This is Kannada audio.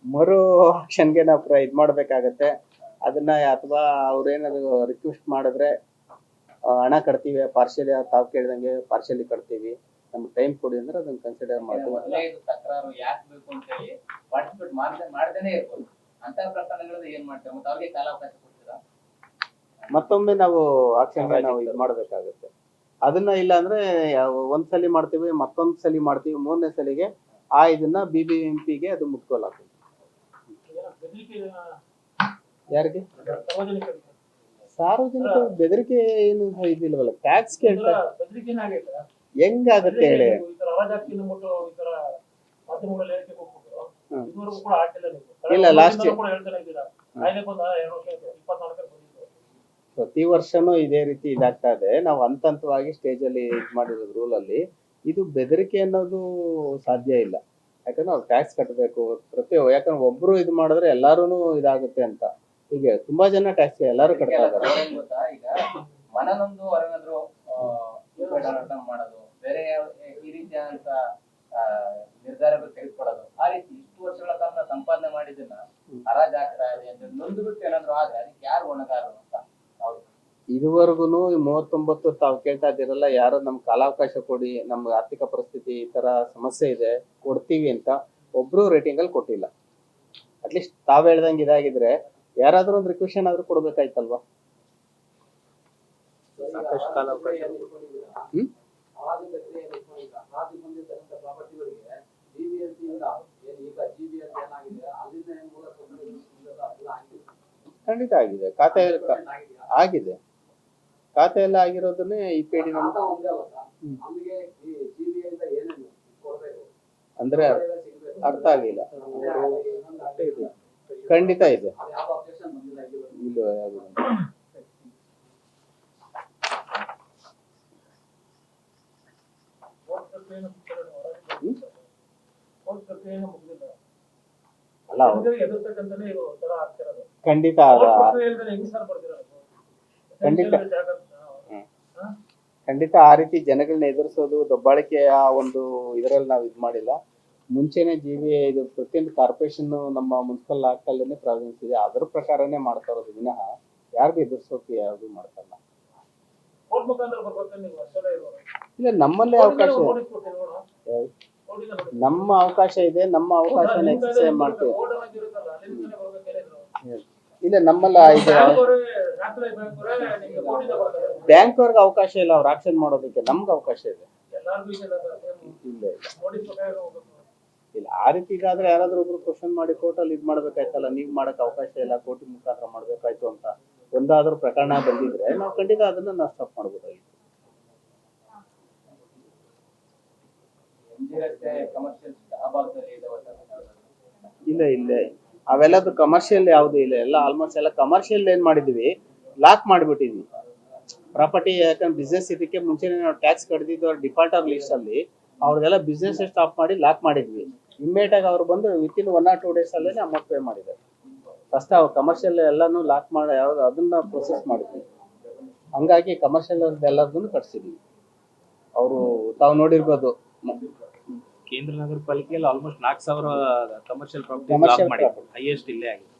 ಮರು ಆಕ್ಷನ್ಗೆ ನಾವು ಇದು ಮಾಡ್ಬೇಕಾಗತ್ತೆ. ಅದನ್ನ ಅಥವಾ ಅವ್ರೇನಾದ್ರು ರಿಕ್ವೆಸ್ಟ್ ಮಾಡಿದ್ರೆ ಹಣ ಕಟ್ತೀವಿ, ಪಾರ್ಶಿಯಲಿ ತಾವು ಕೇಳಿದಂಗೆ ಪಾರ್ಶಿಯಲಿ ಕಟ್ತೀವಿ, ನಮ್ಗೆ ಟೈಮ್ ಕೊಡಿ ಅಂದ್ರೆ ಅದನ್ನ ಕನ್ಸಿಡರ್ ಮಾಡ್ತೀವಿ. ಮತ್ತೊಮ್ಮೆ ನಾವು ಆಕ್ಷನ್ಗೆ ನಾವು ಇದು ಮಾಡ್ಬೇಕಾಗತ್ತೆ. ಅದನ್ನ ಇಲ್ಲ ಅಂದ್ರೆ ಒಂದ್ಸಲಿ ಮಾಡ್ತೀವಿ, ಮತ್ತೊಂದ್ ಸಲಿ ಮಾಡ್ತೀವಿ, ಮೂರನೇ ಸಲಿಗೆ ಇದನ್ನ BBMPಗೆ ಅದು ಮುಟ್ಕೊಳಕ್ಕೆ. ಯಾರಿಗೆ? ಸಾರ್ವಜನಿಕ ಬೆದರಿಕೆ ಏನು ಇದಿಲ್ವಲ್ಲ, ಟ್ಯಾಕ್ಸ್ ಕೇಳ್ತಾ ಹೆಂಗಾಗತ್ತೆ ಹೇಳಿ. ಇಲ್ಲ, ಲಾಸ್ಟ್ ಪ್ರತಿ ವರ್ಷನೂ ಇದೇ ರೀತಿ ಇದಾಗ್ತಾ ಇದೆ. ನಾವು ಹಂತವಾಗಿ ಸ್ಟೇಜ್ ಅಲ್ಲಿ ಇದು ಮಾಡಿರೋದು ರೂಲ್ ಅಲ್ಲಿ ಇದು ಬೆದರಿಕೆ ಅನ್ನೋದು ಸಾಧ್ಯ ಇಲ್ಲ. ಯಾಕಂದ್ರೆ ಅವ್ರು ಟ್ಯಾಕ್ಸ್ ಕಟ್ಟಬೇಕು ಯಾಕಂದ್ರೆ ಒಬ್ರು ಇದು ಮಾಡಿದ್ರೆ ಎಲ್ಲಾರು ಇದಾಗುತ್ತೆ ಅಂತ. ಹೀಗೆ ತುಂಬಾ ಜನ ಟ್ಯಾಕ್ಸ್ ಎಲ್ಲಾರು ಕಟ್ತಾ ಇದ್ದಾರೆ. ಈಗ ಮನನೊಂದು ಹೊರಗಂದ್ರು ಮಾಡೋದು, ಬೇರೆ ಈ ರೀತಿಯಾದಂತ ನಿರ್ಧಾರಗಳು ತೆಗೆದುಕೊಳ್ಳೋದು, ಆ ರೀತಿ ಇಷ್ಟು ವರ್ಷಗಳ ಕಾಲ ಸಂಪಾದನೆ ಮಾಡಿದ್ದನ್ನ ಹರಾಜ್ ಆಗ್ತಾ ಇದೆ ಅಂತ ನೊಂದು ಬಿಟ್ಟು ಏನಾದ್ರು ಆದ್ರೆ ಅದಕ್ಕೆ ಯಾರು ಹೊಣೆಗಾರರು ಅಂತ. ಇದುವರೆಗೂ 39 ತಾವು ಕೇಳ್ತಾ ಇದ್ದೀರಲ್ಲ, ಯಾರು ನಮ್ ಕಾಲಾವಕಾಶ ಕೊಡಿ, ನಮ್ಗೆ ಆರ್ಥಿಕ ಪರಿಸ್ಥಿತಿ ಈ ತರ ಸಮಸ್ಯೆ ಇದೆ ಕೊಡ್ತೀವಿ ಅಂತ ಒಬ್ರು ರೇಟಿಂಗ್ ಅಲ್ಲಿ ಕೊಟ್ಟಿಲ್ಲ. ಅಟ್ಲೀಸ್ಟ್ ತಾವ್ ಹೇಳ್ದಂಗೆ ಇದಾಗಿದ್ರೆ ಯಾರಾದ್ರೂ ಒಂದು ರಿಕ್ವೆಷನ್ ಆದ್ರೂ ಕೊಡ್ಬೇಕಾಯ್ತಲ್ವಾ. ಸಾಕಷ್ಟು ಕಾಲಾವಕಾಶ. ಖಂಡಿತ ಆಗಿದೆ, ಖಾತೆ ಆಗಿದೆ, ಖಾತೆ ಎಲ್ಲ ಆಗಿರೋದನ್ನೇ IPD ಅಂದ್ರೆ ಅರ್ಥ ಆಗಿಲ್ಲ. ಖಂಡಿತ ಇದೆ. ಅಲ್ಲ ಖಂಡಿತ ಖಂಡಿತ ಆ ರೀತಿ ಜನಗಳನ್ನ ಎದುರಿಸೋದು ದಬ್ಬಾಳಿಕೆಯ ಒಂದು ಇದರಲ್ಲಿ ನಾವು ಇದು ಮಾಡಿಲ್ಲ. ಮುಂಚೆನೆ GBA ಇದು ಪ್ರತಿಯೊಂದು ಕಾರ್ಪೊರೇಷನ್ ನಮ್ಮ ಮುನ್ಸಿಪಲ್ ಆಕ್ಟಲ್ಲೇ ಪ್ರಾವಿನ್ಸ್ ಇದೆ, ಅದ್ರ ಪ್ರಕಾರನೇ ಮಾಡ್ತಾ ಇರೋದು ವಿನಃ ಯಾರಿಗೂ ಎದುರಿಸೋಕೆ ಯಾವುದು ಮಾಡ್ತಲ್ಲ. ಇಲ್ಲ, ನಮ್ಮಲ್ಲೇ ಅವಕಾಶ, ನಮ್ಮ ಅವಕಾಶ ಇದೆ, ನಮ್ಮ ಅವಕಾಶನ ಎಕ್ಸರ್ಸೈಸ್ ಮಾಡ್ತೀವಿ. ಇಲ್ಲ, ನಮ್ಮಲ್ಲ ಇದೆ. ಬ್ಯಾಂಕ್ ಅವ್ರಿಗೆ ಅವಕಾಶ ಇಲ್ಲ ಅವ್ರು ಆಕ್ಷನ್ ಮಾಡೋದಕ್ಕೆ, ನಮ್ಗೆ ಅವಕಾಶ ಇದೆ. ಇಲ್ಲ ಆ ರೀತಿ ಇದಾದ್ರೆ ಯಾರಾದ್ರೂ ಒಬ್ರು ಕ್ವಶನ್ ಮಾಡಿ ಕೋರ್ಟಲ್ಲಿ ಇದು ಮಾಡ್ಬೇಕಾಯ್ತಲ್ಲ, ನೀವ್ ಮಾಡಕ್ ಅವಕಾಶ ಇಲ್ಲ, ಕೋರ್ಟ್ ಮುಖಾಂತರ ಮಾಡ್ಬೇಕಾಯ್ತು ಅಂತ ಒಂದಾದ್ರೂ ಪ್ರಕರಣ ಬಂದಿದ್ರೆ ನಾವು ಖಂಡಿತ ಅದನ್ನ ನಾವು ಸ್ಟಾಪ್ ಮಾಡ್ಬೋದಾಗಿತ್ತು. ಇಲ್ಲ ಇಲ್ಲ, ಅವೆಲ್ಲದು ಕಮರ್ಷಿಯಲ್ ಯಾವ್ದು ಇಲ್ಲ, ಎಲ್ಲ ಆಲ್ಮೋಸ್ಟ್ ಎಲ್ಲ ಕಮರ್ಷಿಯಲ್ ಏನ್ ಮಾಡಿದ್ವಿ, ಲಾಕ್ ಮಾಡ್ಬಿಟ್ಟಿದ್ವಿ ಪ್ರಾಪರ್ಟಿ. ಯಾಕಂದ್ರೆ ಬಿಸ್ನೆಸ್ ಇದಕ್ಕೆ ಮುಂಚೆನೆ ನಾವು ಟ್ಯಾಕ್ಸ್ ಕಟ್ತಿದ್ವಿ ಅವ್ರ ಡಿಫಾಲ್ಟರ್ ಲಿಸ್ಟ್ ಅಲ್ಲಿ, ಅವ್ರದೆಲ್ಲ ಬಿಸ್ನೆಸ್ ಸ್ಟಾಪ್ ಮಾಡಿ ಲಾಕ್ ಮಾಡಿದ್ವಿ. ಇಮ್ಮಿಡಿಯೇಟ್ ಆಗಿ ಅವ್ರು ಬಂದು ವಿತಿನ್ 1 or 2 days ಅಲ್ಲೇ ಅಮೌಂಟ್ ಪೇ ಮಾಡಿದ್ದಾರೆ. ಫಸ್ಟ್ ಅವ್ರು ಕಮರ್ಷಿಯಲ್ ಎಲ್ಲಾನು ಲಾಕ್ ಮಾಡಿ ಯಾವ್ದು ಅದನ್ನ ಪ್ರೊಸೆಸ್ ಮಾಡಿದ್ವಿ. ಹಂಗಾಗಿ ಕಮರ್ಷಿಯಲ್ ಎಲ್ಲದನ್ನು ಕಟ್ಸಿದ್ವಿ. ಅವರು ತಾವು ನೋಡಿರ್ಬೋದು, ಕೇಂದ್ರ ನಗರ ಪಾಲಿಕೆಯಲ್ಲಿ ಆಲ್ಮೋಸ್ಟ್ 4,000 ಕಮರ್ಷಿಯಲ್ ಪ್ರಾಪರ್ಟಿ ಹೈಯೆಸ್ಟ್ ಇಲ್ಲೇ ಆಗಿದೆ.